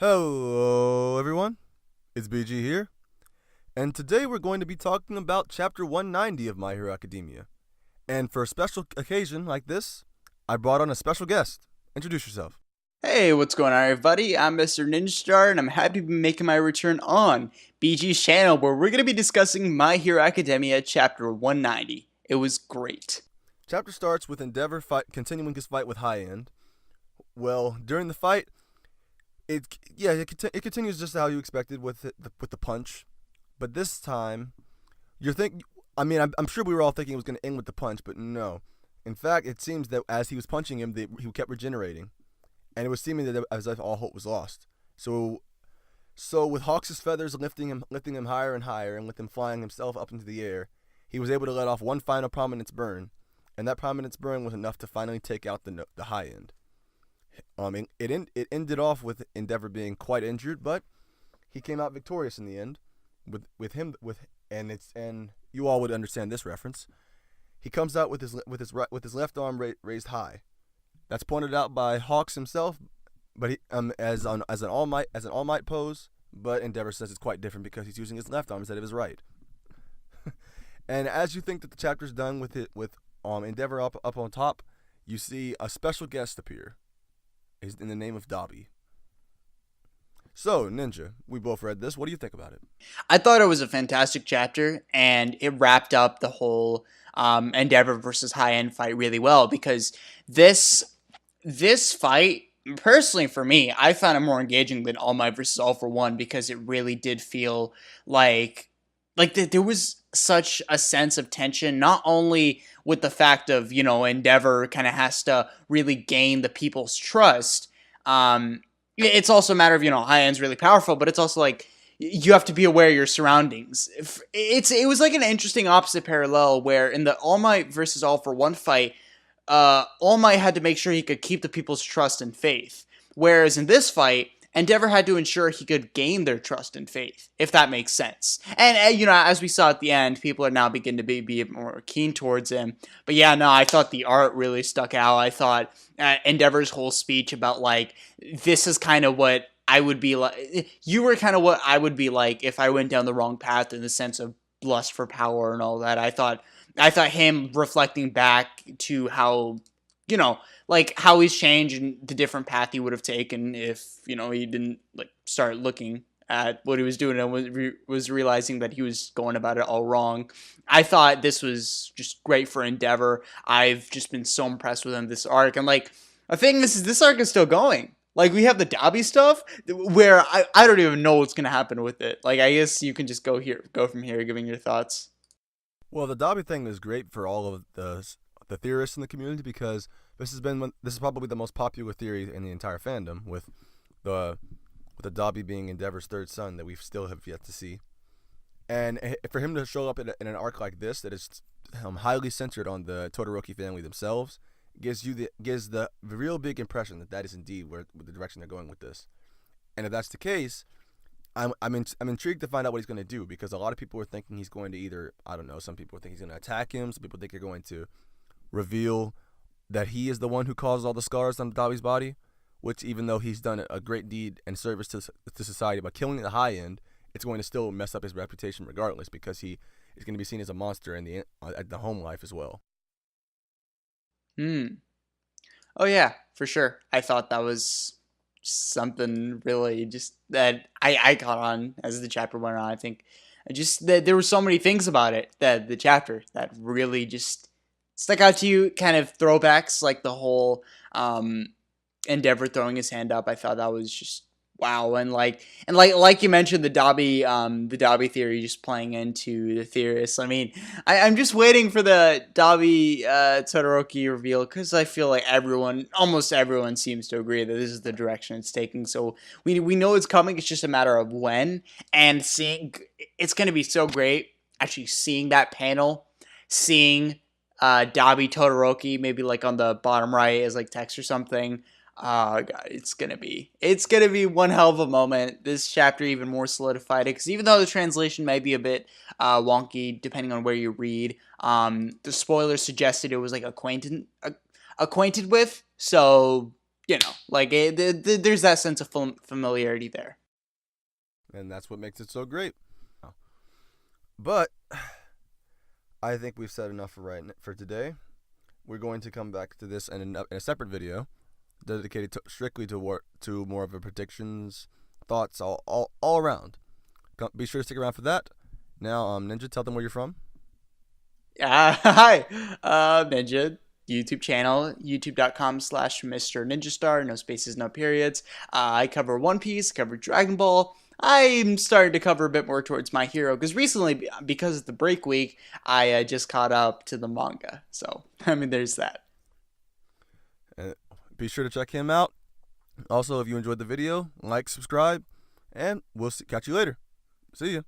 Hello, everyone. It's BG here, and today we're going to be talking about Chapter 190 of My Hero Academia. And for a special occasion like this, I brought on a special guest. Introduce yourself. Hey, what's going on, everybody? I'm Mrninjastar, and I'm happy to be making my return on BG's channel, where we're going to be discussing My Hero Academia Chapter 190. It was great. Chapter starts with Endeavor continuing his fight with High End. Well, during the fight, it continues just how you expected with the punch, but this time, I'm sure we were all thinking it was going to end with the punch, but no. In fact, it seems that as he was punching him, he kept regenerating, and it was seeming that as if all hope was lost. So with Hawks' feathers lifting him higher and higher, and with him flying himself up into the air, he was able to let off one final prominence burn, and that prominence burn was enough to finally take out the High End. It ended off with Endeavor being quite injured, but he came out victorious in the end. And you all would understand this reference. He comes out with his left arm raised high. That's pointed out by Hawks himself, but as an all might pose. But Endeavor says it's quite different because he's using his left arm instead of his right. And as you think that the chapter's done with Endeavor up on top, you see a special guest appear. Is in the name of Dobby. So, Ninja, we both read this. What do you think about it? I thought it was a fantastic chapter, and it wrapped up the whole Endeavor versus High End fight really well, because this fight, personally for me, I found it more engaging than All Might versus All for One, because it really did feel like there was such a sense of tension, not only with the fact of, Endeavor kind of has to really gain the people's trust. It's also a matter of, High End's really powerful, but it's also like you have to be aware of your surroundings. It was like an interesting opposite parallel where in the All Might versus All for One fight, All Might had to make sure he could keep the people's trust and faith. Whereas in this fight, Endeavor had to ensure he could gain their trust and faith, if that makes sense. And, as we saw at the end, people are now beginning to be more keen towards him. But yeah, no, I thought the art really stuck out. I thought Endeavor's whole speech about, this is kind of what I would be like. You were kind of what I would be like if I went down the wrong path in the sense of lust for power and all that. I thought him reflecting back to how, how he's changed and the different path he would have taken if, he didn't start looking at what he was doing and was realizing that he was going about it all wrong. I thought this was just great for Endeavor. I've just been so impressed with him this arc. And the thing is this arc is still going. We have the Dobby stuff where I don't even know what's going to happen with it. I guess you can just go from here giving your thoughts. Well, the Dobby thing is great for all of the theorists in the community because this is probably the most popular theory in the entire fandom with the Dobby being Endeavor's third son that we still have yet to see, and for him to show up in an arc like this that is highly centered on the Todoroki family themselves gives the real big impression that is indeed where the direction they're going with this, and if that's the case, I'm intrigued to find out what he's going to do because a lot of people are thinking he's going to either some people think he's going to attack him, some people think they're going to reveal that he is the one who caused all the scars on Dobby's body, which even though he's done a great deed and service to society by killing the High End, it's going to still mess up his reputation regardless because he is going to be seen as a monster in the home life as well. Oh yeah, for sure. I thought that was something really just that I caught on as the chapter went on. I think just that there were so many things about it that the chapter that really just stuck out to you, kind of throwbacks, like the whole Endeavor throwing his hand up. I thought that was just wow, and like you mentioned, the Dobby theory just playing into the theorists. I mean, I'm just waiting for the Dobby Todoroki reveal because I feel like almost everyone seems to agree that this is the direction it's taking. So we know it's coming. It's just a matter of when, and seeing it's going to be so great actually seeing that panel, seeing Dobby Todoroki maybe on the bottom right as text or something. God, it's gonna be one hell of a moment. This chapter even more solidified it because even though the translation may be a bit wonky depending on where you read, the spoilers suggested it was acquainted with. So like there's that sense of familiarity there. And that's what makes it so great. But I think we've said enough for today. We're going to come back to this in a separate video dedicated strictly to more of a predictions, thoughts, all around. Be sure to stick around for that. Now, Ninja, tell them where you're from. Hi, Ninja. YouTube channel, youtube.com/Mrninjastar, no spaces, no periods. I cover One Piece, cover Dragon Ball. I'm starting to cover a bit more towards My Hero because recently, because of the break week, I just caught up to the manga. So, I mean, there's that. Be sure to check him out. Also, if you enjoyed the video, like, subscribe, and we'll catch you later. See ya.